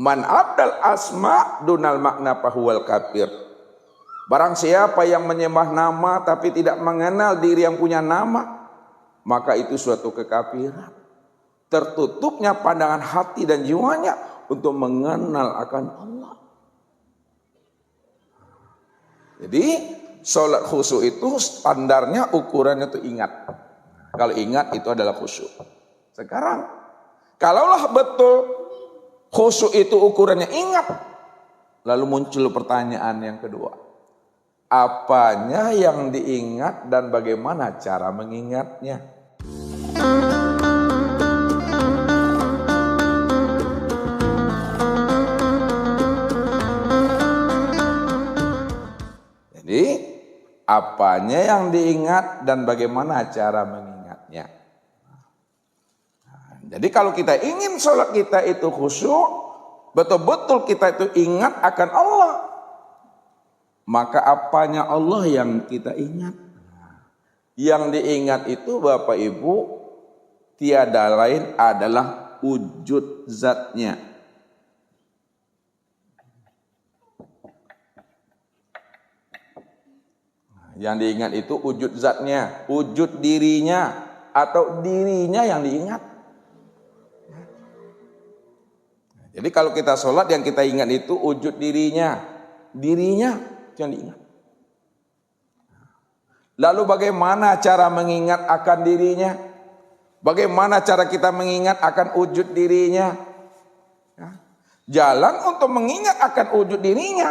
Man abdal asma dunal makna fahuwal kafir. Barang siapa yang menyembah nama tapi tidak mengenal diri yang punya nama, maka itu suatu kekafiran. Tertutupnya pandangan hati dan jiwanya untuk mengenal akan Allah. Jadi sholat khusyuk itu standarnya, ukurannya itu ingat. Kalau ingat itu adalah khusyuk. Sekarang kalaulah betul khusyuk itu ukurannya ingat, lalu muncul pertanyaan yang kedua. Apanya yang diingat dan bagaimana cara mengingatnya? Jadi, apanya yang diingat dan bagaimana cara mengingatnya? Jadi kalau kita ingin sholat kita itu khusyuk, betul-betul kita itu ingat akan Allah, maka apanya Allah yang kita ingat? Yang diingat itu Bapak Ibu tiada lain adalah wujud zatnya. Yang diingat itu wujud zatnya, wujud dirinya, atau dirinya yang diingat. Jadi kalau kita sholat yang kita ingat itu wujud dirinya yang diingat. Lalu bagaimana cara mengingat akan dirinya? Bagaimana cara kita mengingat akan wujud dirinya? Jalan untuk mengingat akan wujud dirinya,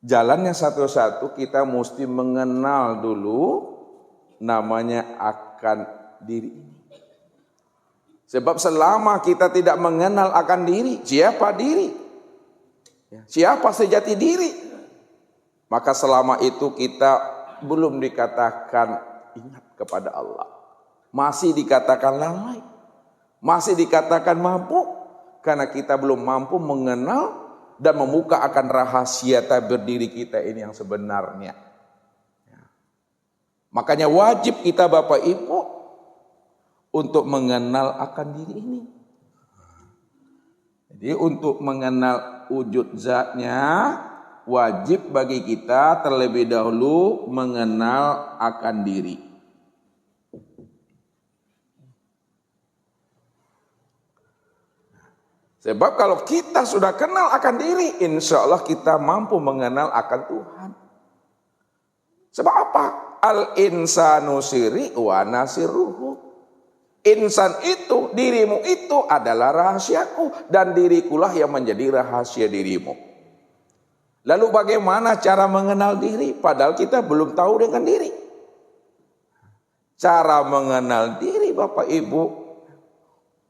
jalannya satu-satu kita mesti mengenal dulu namanya akan diri ini. Sebab selama kita tidak mengenal akan diri, siapa diri? Siapa sejati diri? Maka selama itu kita belum dikatakan ingat kepada Allah. Masih dikatakan lalai. Masih dikatakan mampu. Karena kita belum mampu mengenal dan membuka akan rahasia tabir diri kita ini yang sebenarnya. Makanya wajib kita Bapak Ibu untuk mengenal akan diri ini. Jadi untuk mengenal wujud zatnya, wajib bagi kita terlebih dahulu mengenal akan diri. Sebab kalau kita sudah kenal akan diri, insya Allah kita mampu mengenal akan Tuhan. Sebab apa? Al-insanu siri wa nasiruhu. Insan itu, dirimu itu adalah rahasiaku, dan dirikulah yang menjadi rahasia dirimu. Lalu bagaimana cara mengenal diri? Padahal kita belum tahu dengan diri. Cara mengenal diri Bapak Ibu,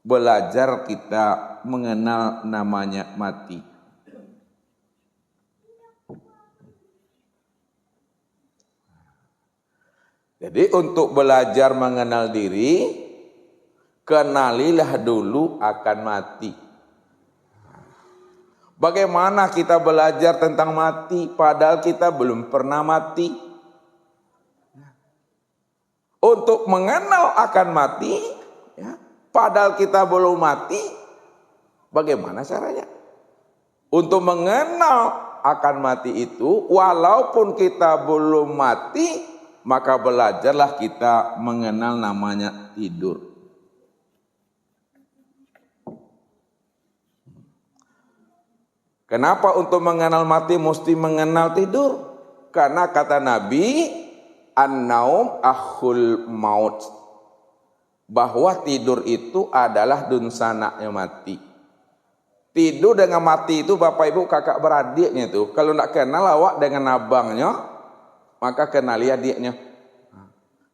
belajar kita mengenal namanya mati. Jadi untuk belajar mengenal diri, kenalilah dulu akan mati. Bagaimana kita belajar tentang mati padahal kita belum pernah mati? Untuk mengenal akan mati, padahal kita belum mati, bagaimana caranya? Untuk mengenal akan mati itu, walaupun kita belum mati, maka belajarlah kita mengenal namanya tidur. Kenapa untuk mengenal mati mesti mengenal tidur? Karena kata Nabi, an-naum akhul maut. Bahwa tidur itu adalah dunsanaknya mati. Tidur dengan mati itu Bapak Ibu kakak beradiknya itu. Kalau nak kenal awak dengan abangnya, maka kenali adiknya.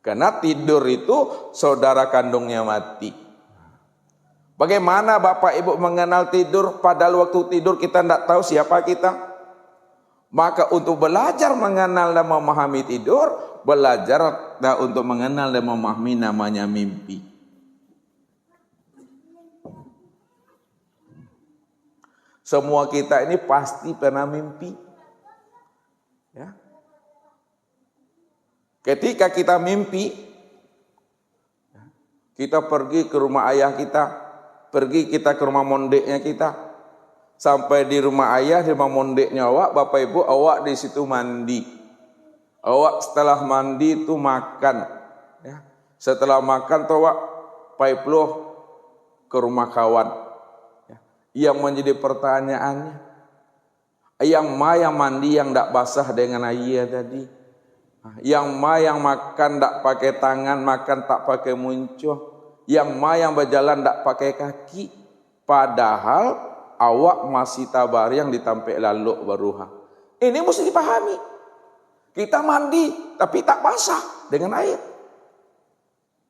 Karena tidur itu saudara kandungnya mati. Bagaimana Bapak Ibu mengenal tidur padahal waktu tidur kita tidak tahu siapa kita? Maka untuk belajar mengenal dan memahami tidur, belajar untuk mengenal dan memahami namanya mimpi. Semua kita ini pasti pernah mimpi. Ya. Ketika kita mimpi, kita pergi ke rumah ayah kita, pergi kita ke rumah mondeknya kita. Sampai di rumah ayah, di rumah mondeknya awak, bapak ibu, awak di situ mandi. Awak setelah mandi itu makan. Ya. Setelah makan tuh awak paiploh ke rumah kawan. Ya. Yang menjadi pertanyaannya, yang mandi yang tak basah dengan air tadi. Yang yang makan tak pakai tangan, makan tak pakai muncul. Yang yang berjalan tak pakai kaki. Padahal awak masih tabar yang ditampek lalu beruha. Ini mesti dipahami. Kita mandi tapi tak basah dengan air.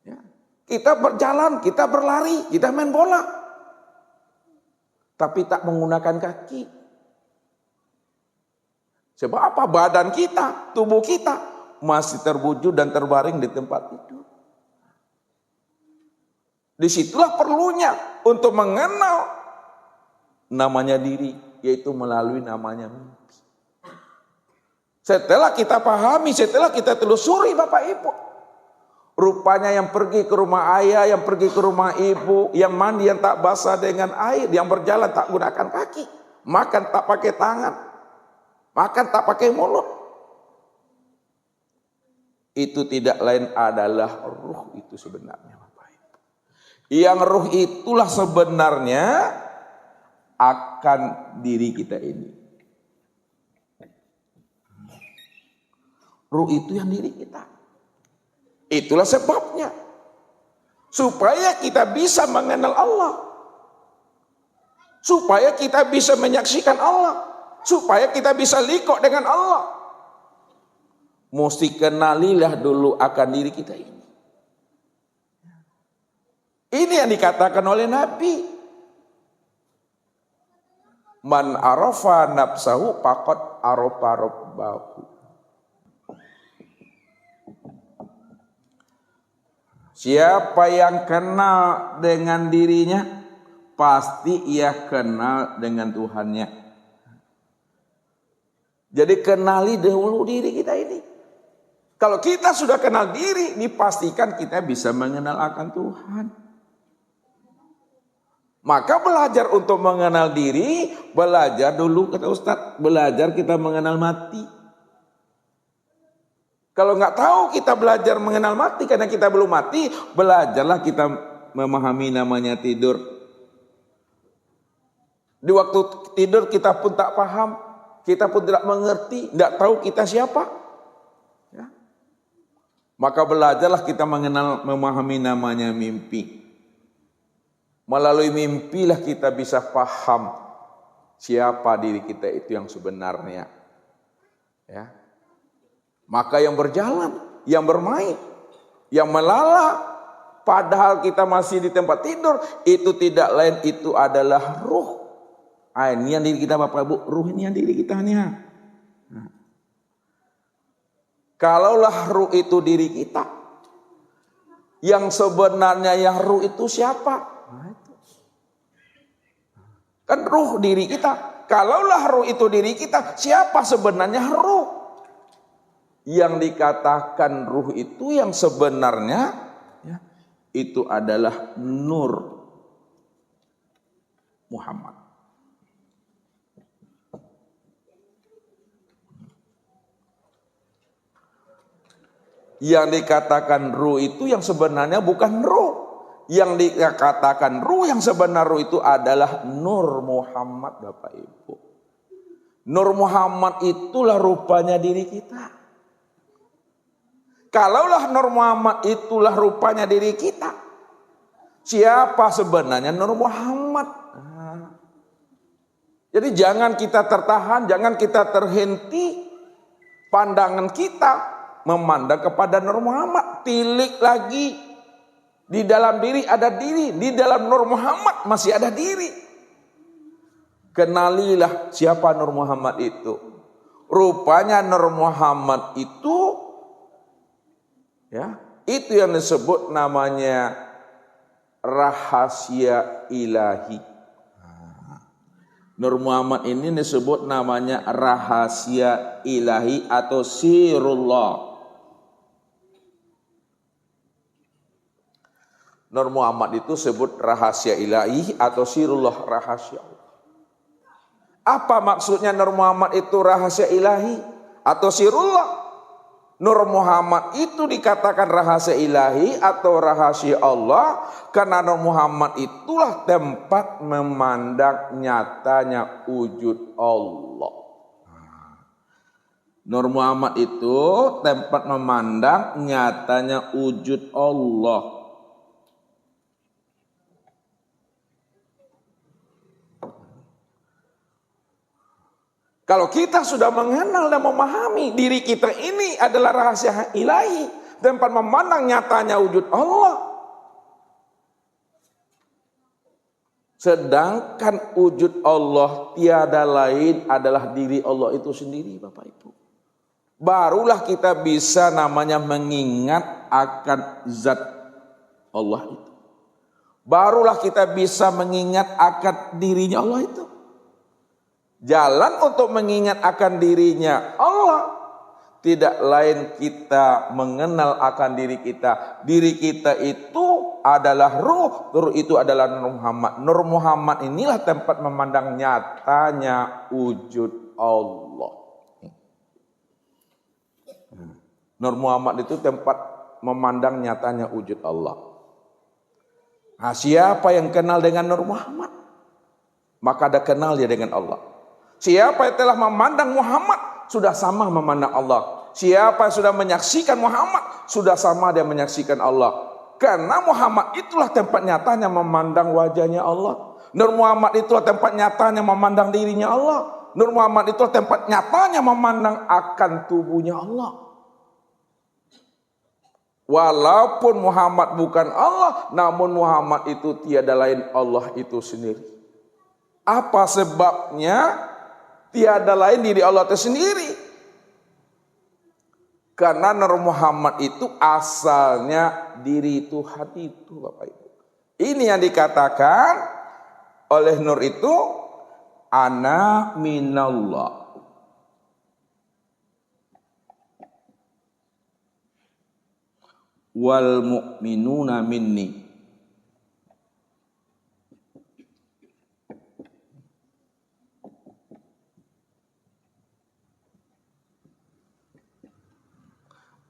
Ya. Kita berjalan, kita berlari, kita main bola. Tapi tak menggunakan kaki. Sebab apa? Badan kita, tubuh kita masih terbujur dan terbaring di tempat tidur. Disitulah perlunya untuk mengenal namanya diri, yaitu melalui namanya mimpi. Setelah kita pahami, setelah kita telusuri Bapak Ibu, rupanya yang pergi ke rumah ayah, yang pergi ke rumah ibu, yang mandi yang tak basah dengan air, yang berjalan tak gunakan kaki, makan tak pakai tangan, makan tak pakai mulut, itu tidak lain adalah ruh itu sebenarnya. Yang ruh itulah sebenarnya akan diri kita ini. Ruh itu yang diri kita. Itulah sebabnya. Supaya kita bisa mengenal Allah. Supaya kita bisa menyaksikan Allah. Supaya kita bisa likok dengan Allah. Mesti kenalilah dulu akan diri kita ini. Ini yang dikatakan oleh Nabi. Man arafa nafsahu faqad arafa rabbahu. Siapa yang kenal dengan dirinya, pasti ia kenal dengan Tuhannya. Jadi kenali dahulu diri kita ini. Kalau kita sudah kenal diri, dipastikan kita bisa mengenal akan Tuhan. Maka belajar untuk mengenal diri, belajar dulu kata Ustaz, belajar kita mengenal mati. Kalau nggak tahu kita belajar mengenal mati karena kita belum mati, belajarlah kita memahami namanya tidur. Di waktu tidur kita pun tak paham, kita pun tidak mengerti, tidak tahu kita siapa. Ya. Maka belajarlah kita memahami namanya mimpi. Melalui mimpilah kita bisa paham siapa diri kita itu yang sebenarnya. Ya. Maka yang berjalan, yang bermain, yang melala, padahal kita masih di tempat tidur, itu tidak lain, itu adalah ruh. Ini yang diri kita Bapak Ibu, ruh ini yang diri kita. Nah. Kalaulah ruh itu diri kita, yang sebenarnya yang ruh itu siapa? Kan ruh diri kita. Kalaulah ruh itu diri kita, siapa sebenarnya ruh? Yang dikatakan ruh itu yang sebenarnya ya, itu adalah Nur Muhammad. Yang dikatakan ruh itu yang sebenarnya bukan ruh. Yang dikatakan ruh yang sebenar ruh itu adalah Nur Muhammad Bapak Ibu. Nur Muhammad itulah rupanya diri kita. Kalaulah Nur Muhammad itulah rupanya diri kita, siapa sebenarnya Nur Muhammad? Jadi jangan kita tertahan, jangan kita terhenti pandangan kita memandang kepada Nur Muhammad. Tilik lagi. Di dalam diri ada diri, di dalam Nur Muhammad masih ada diri. Kenalilah siapa Nur Muhammad itu. Rupanya Nur Muhammad itu, ya, itu yang disebut namanya rahasia ilahi. Nur Muhammad ini disebut namanya rahasia ilahi atau sirullah. Nur Muhammad itu sebut rahasia ilahi atau sirullah, rahasia Allah. Apa maksudnya Nur Muhammad itu rahasia ilahi atau sirullah? Nur Muhammad itu dikatakan rahasia ilahi atau rahasia Allah karena Nur Muhammad itulah tempat memandang nyatanya wujud Allah. Nur Muhammad itu tempat memandang nyatanya wujud Allah. Kalau kita sudah mengenal dan memahami diri kita ini adalah rahasia ilahi, tempat memandang nyatanya wujud Allah. Sedangkan wujud Allah tiada lain adalah diri Allah itu sendiri, Bapak Ibu. Barulah kita bisa namanya mengingat akan zat Allah itu. Barulah kita bisa mengingat akan dirinya Allah itu. Jalan untuk mengingat akan dirinya Allah tidak lain kita mengenal akan diri kita. Diri kita itu adalah ruh, ruh itu adalah Nur Muhammad. Nur Muhammad inilah tempat memandang nyatanya wujud Allah. Nur Muhammad itu tempat memandang nyatanya wujud Allah. Nah, siapa yang kenal dengan Nur Muhammad, maka ada kenal dia dengan Allah. Siapa yang telah memandang Muhammad sudah sama memandang Allah. Siapa yang sudah menyaksikan Muhammad sudah sama dia menyaksikan Allah. Karena Muhammad itulah tempat nyatanya memandang wajahnya Allah. Nur Muhammad itulah tempat nyatanya memandang dirinya Allah. Nur Muhammad itulah tempat nyatanya memandang akan tubuhnya Allah. Walaupun Muhammad bukan Allah, namun Muhammad itu tiada lain Allah itu sendiri. Apa sebabnya? Tiada lain diri Allah itu sendiri. Karena Nur Muhammad itu asalnya diri Tuhan itu, Bapak Ibu. Ini yang dikatakan oleh Nur itu, ana minallah. Wal mu'minuna minni.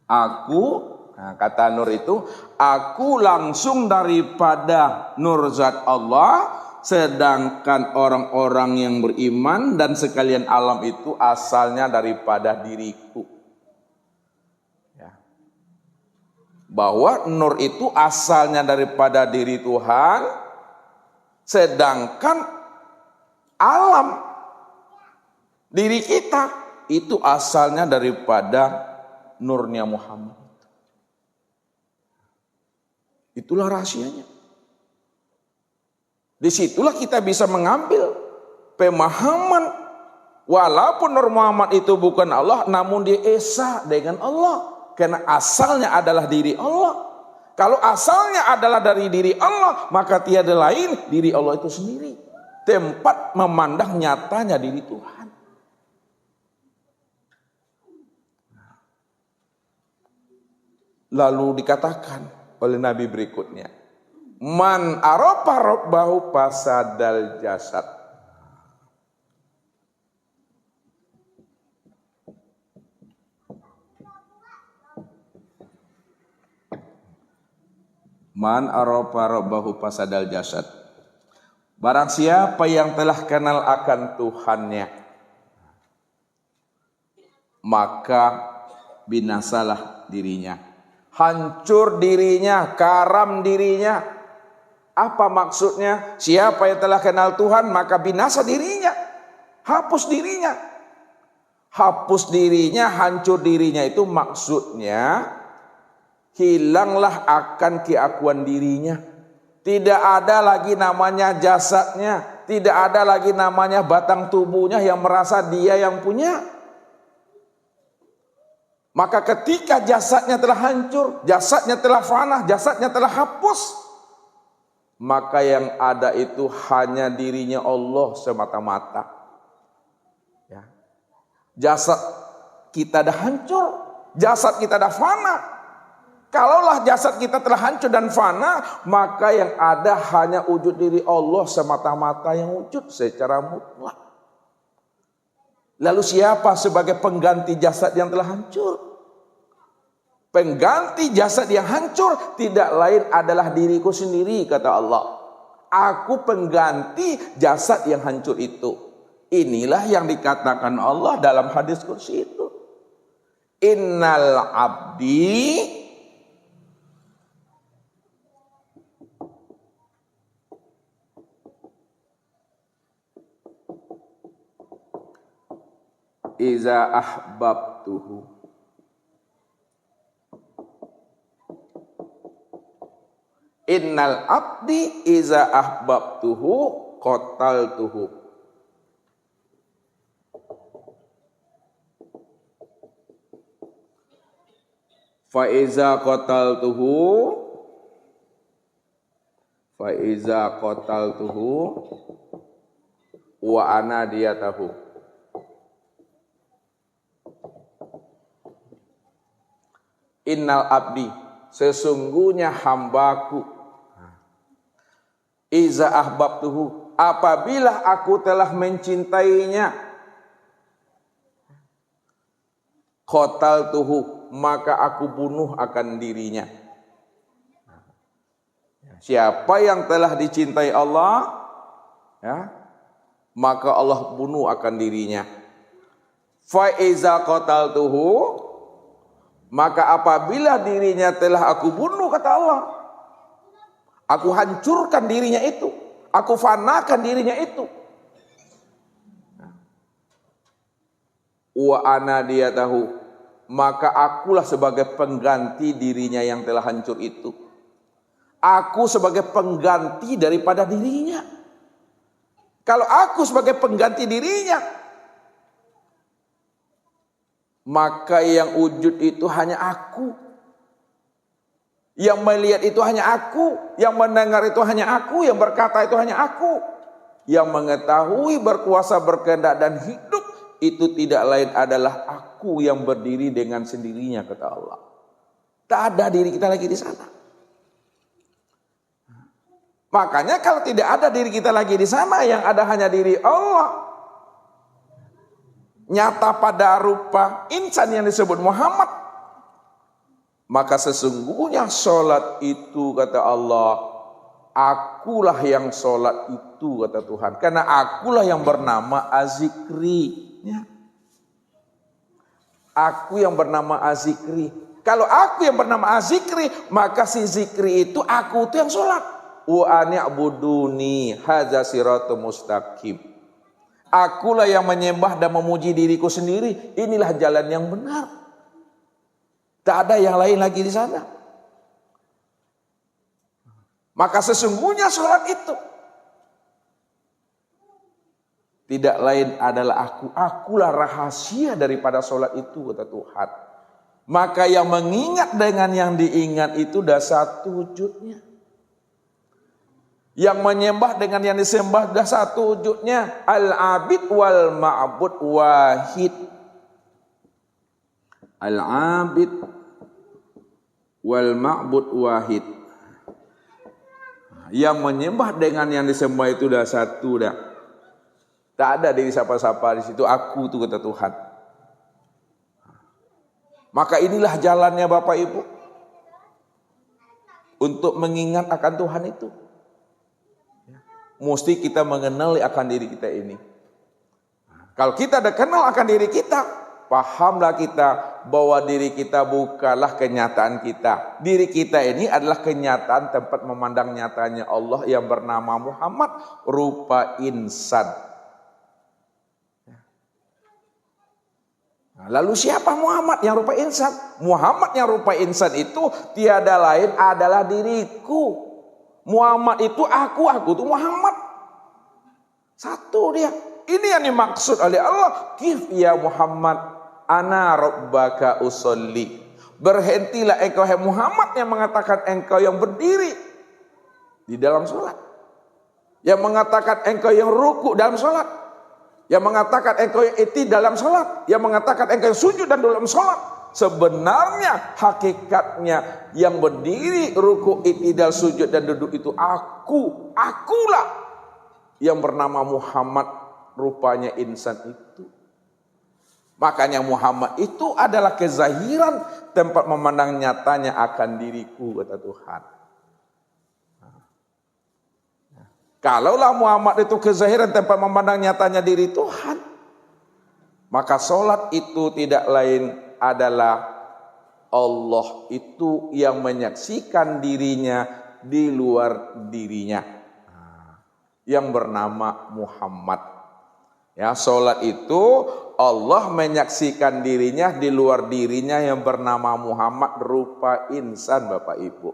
Aku, nah kata Nur itu, aku langsung daripada Nur Zat Allah, sedangkan orang-orang yang beriman dan sekalian alam itu asalnya daripada diriku. Ya. Bahwa Nur itu asalnya daripada diri Tuhan, sedangkan alam, diri kita, itu asalnya daripada nurnya Muhammad. Itulah rahasianya. Disitulah kita bisa mengambil pemahaman walaupun Nur Muhammad itu bukan Allah, namun dia esa dengan Allah karena asalnya adalah diri Allah. Kalau asalnya adalah dari diri Allah, maka tiada lain diri Allah itu sendiri, tempat memandang nyatanya diri Tuhan. Lalu dikatakan oleh Nabi berikutnya, man arafa rabbahu fasadal jasad. Man arafa rabbahu fasadal jasad. Barang siapa yang telah kenal akan Tuhannya, maka binasalah dirinya. Hancur dirinya, karam dirinya. Apa maksudnya? Siapa yang telah kenal Tuhan maka binasa dirinya, hapus dirinya. Hapus dirinya, hancur dirinya itu maksudnya hilanglah akan keakuan dirinya. Tidak ada lagi namanya jasadnya, tidak ada lagi namanya batang tubuhnya yang merasa dia yang punya. Maka ketika jasadnya telah hancur, jasadnya telah fana, jasadnya telah hapus, maka yang ada itu hanya dirinya Allah semata-mata. Ya. Jasad kita dah hancur, jasad kita dah fana. Kalaulah jasad kita telah hancur dan fana, maka yang ada hanya wujud diri Allah semata-mata yang wujud secara mutlak. Lalu siapa sebagai pengganti jasad yang telah hancur? Pengganti jasad yang hancur tidak lain adalah diriku sendiri, kata Allah. Aku pengganti jasad yang hancur itu. Inilah yang dikatakan Allah dalam hadis kursi itu. Innal abdi iza ahbabtuhu innal abdi iza ahbabtuhu qataltuhu fa iza qataltuhu wa ana diyatahu. Innal abdi, sesungguhnya hambaku, iza ahbabtuhu, apabila aku telah mencintainya, qataltuhu, maka aku bunuh akan dirinya. Siapa yang telah dicintai Allah, ya, maka Allah bunuh akan dirinya. Fa iza qataltuhu, maka apabila dirinya telah aku bunuh, kata Allah, aku hancurkan dirinya itu, aku fanakan dirinya itu. Wa ana diyatahu, maka akulah sebagai pengganti dirinya yang telah hancur itu. Aku sebagai pengganti daripada dirinya. Kalau aku sebagai pengganti dirinya, maka yang wujud itu hanya aku. Yang melihat itu hanya aku. Yang mendengar itu hanya aku. Yang berkata itu hanya aku. Yang mengetahui, berkuasa, berkehendak dan hidup, itu tidak lain adalah aku yang berdiri dengan sendirinya, kata Allah. Tak ada diri kita lagi di sana. Makanya kalau tidak ada diri kita lagi di sana, yang ada hanya diri Allah. Nyata pada rupa insan yang disebut Muhammad, maka sesungguhnya sholat itu, kata Allah, akulah yang sholat itu, kata Tuhan, karena akulah yang bernama Az-Zikri, ya. Aku yang bernama Az-Zikri. Kalau aku yang bernama Az-Zikri, maka si zikri itu aku itu yang sholat. Wa ani'buduni hadza siratum mustaqim. Akulah yang menyembah dan memuji diriku sendiri. Inilah jalan yang benar. Tak ada yang lain lagi di sana. Maka sesungguhnya sholat itu tidak lain adalah aku. Akulah rahasia daripada sholat itu, kata Tuhan. Maka yang mengingat dengan yang diingat itu dah satu wujudnya. Yang menyembah dengan yang disembah dah satu wujudnya. Al-abid wal ma'bud wahid. Al-abid wal ma'bud wahid. Yang menyembah dengan yang disembah itu dah satu dah. Tak ada diri siapa-siapa di situ, aku itu, kata Tuhan. Maka inilah jalannya Bapak Ibu untuk mengingat akan Tuhan itu. Mesti kita mengenali akan diri kita ini. Kalau kita dah kenal akan diri kita, pahamlah kita bahwa diri kita bukanlah kenyataan kita. Diri kita ini adalah kenyataan tempat memandang nyatanya Allah yang bernama Muhammad, rupa insan. Lalu siapa Muhammad yang rupa insan? Muhammad yang rupa insan itu tiada lain adalah diriku. Muhammad itu aku itu Muhammad. Satu dia. Ini yang dimaksud oleh Allah. Kif ya Muhammad, ana rabbaka usolli. Berhentilah engkau hai Muhammad yang mengatakan engkau yang berdiri di dalam sholat. Yang mengatakan engkau yang ruku dalam sholat. Yang mengatakan engkau yang iti dalam sholat. Yang mengatakan engkau yang sujud dan dalam sholat. Sebenarnya hakikatnya yang berdiri ruku, i'tidal, sujud dan duduk itu akulah yang bernama Muhammad, rupanya insan itu. Makanya Muhammad itu adalah kezahiran tempat memandang nyatanya akan diriku, kata Tuhan. Kalaulah Muhammad itu kezahiran tempat memandang nyatanya diri Tuhan, maka sholat itu tidak lain adalah Allah itu yang menyaksikan dirinya di luar dirinya, yang bernama Muhammad. Ya, sholat itu Allah menyaksikan dirinya di luar dirinya yang bernama Muhammad, rupa insan, Bapak Ibu.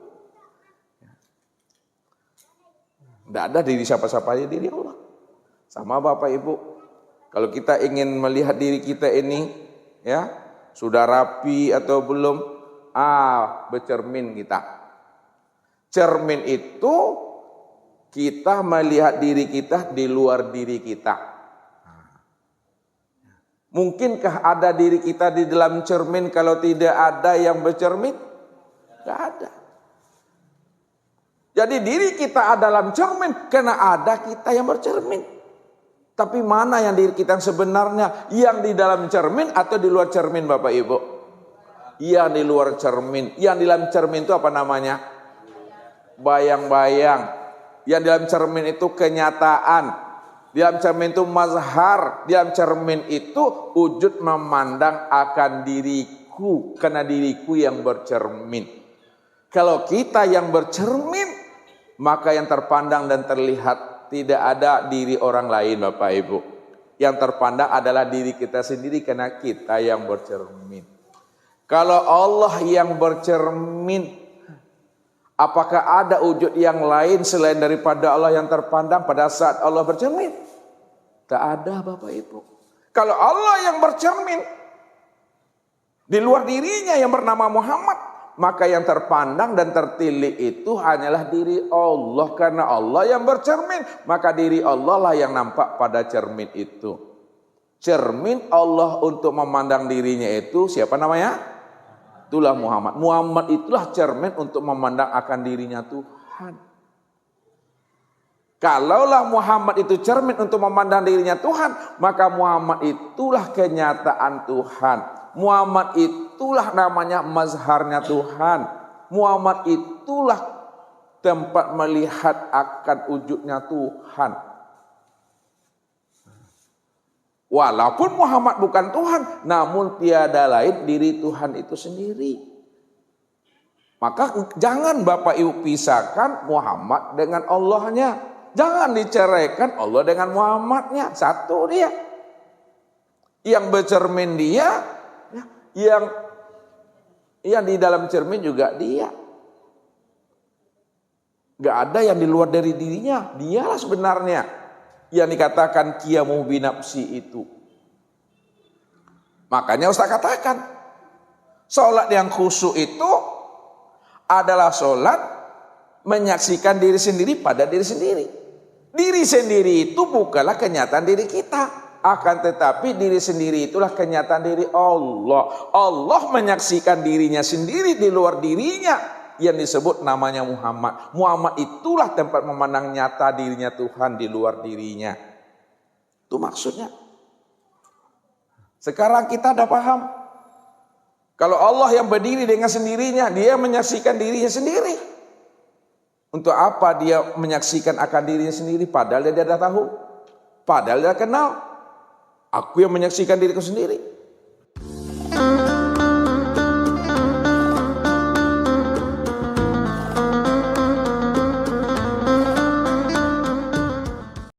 Tidak ada diri siapa-siapa, aja diri Allah. Sama Bapak Ibu, kalau kita ingin melihat diri kita ini, ya, sudah rapi atau belum? Bercermin kita. Cermin itu kita melihat diri kita di luar diri kita. Mungkinkah ada diri kita di dalam cermin kalau tidak ada yang bercermin? Tidak ada. Jadi diri kita ada dalam cermin karena ada kita yang bercermin. Tapi mana yang diri kita yang sebenarnya? Yang di dalam cermin atau di luar cermin, Bapak Ibu? Yang di luar cermin. Yang di dalam cermin itu apa namanya? Bayang-bayang. Yang di dalam cermin itu kenyataan. Di dalam cermin itu mazhar. Di dalam cermin itu wujud memandang akan diriku. Karena diriku yang bercermin. Kalau kita yang bercermin, maka yang terpandang dan terlihat tidak ada diri orang lain, Bapak Ibu. Yang terpandang adalah diri kita sendiri karena kita yang bercermin. Kalau Allah yang bercermin, apakah ada wujud yang lain selain daripada Allah yang terpandang pada saat Allah bercermin? Tak ada, Bapak Ibu. Kalau Allah yang bercermin di luar dirinya yang bernama Muhammad, maka yang terpandang dan tertilik itu hanyalah diri Allah. Karena Allah yang bercermin, maka diri Allah lah yang nampak pada cermin itu. Cermin Allah untuk memandang dirinya itu siapa namanya? Itulah Muhammad. Muhammad itulah cermin untuk memandang akan dirinya Tuhan. Kalaulah Muhammad itu cermin untuk memandang dirinya Tuhan, maka Muhammad itulah kenyataan Tuhan. Muhammad itulah namanya mazharnya Tuhan. Muhammad itulah tempat melihat akan wujudnya Tuhan. Walaupun Muhammad bukan Tuhan, namun tiada lain diri Tuhan itu sendiri. Maka jangan Bapak Ibu pisahkan Muhammad dengan Allahnya. Jangan diceraikan Allah dengan Muhammadnya. Satu dia. Yang bercermin dia, yang di dalam cermin juga dia. Gak ada yang di luar dari dirinya. Dialah sebenarnya yang dikatakan qiyamu binafsi itu. Makanya Ustaz katakan, sholat yang khusyuk itu adalah sholat menyaksikan diri sendiri pada diri sendiri. Diri sendiri itu bukanlah kenyataan diri kita. Akan tetapi diri sendiri itulah kenyataan diri Allah. Allah menyaksikan dirinya sendiri di luar dirinya yang disebut namanya Muhammad. Muhammad itulah tempat memandang nyata dirinya Tuhan di luar dirinya. Itu maksudnya. Sekarang kita sudah paham. Kalau Allah yang berdiri dengan sendirinya, dia menyaksikan dirinya sendiri. Untuk apa dia menyaksikan akan dirinya sendiri? Padahal dia tidak tahu. Padahal dia kenal. Aku yang menyaksikan diriku sendiri.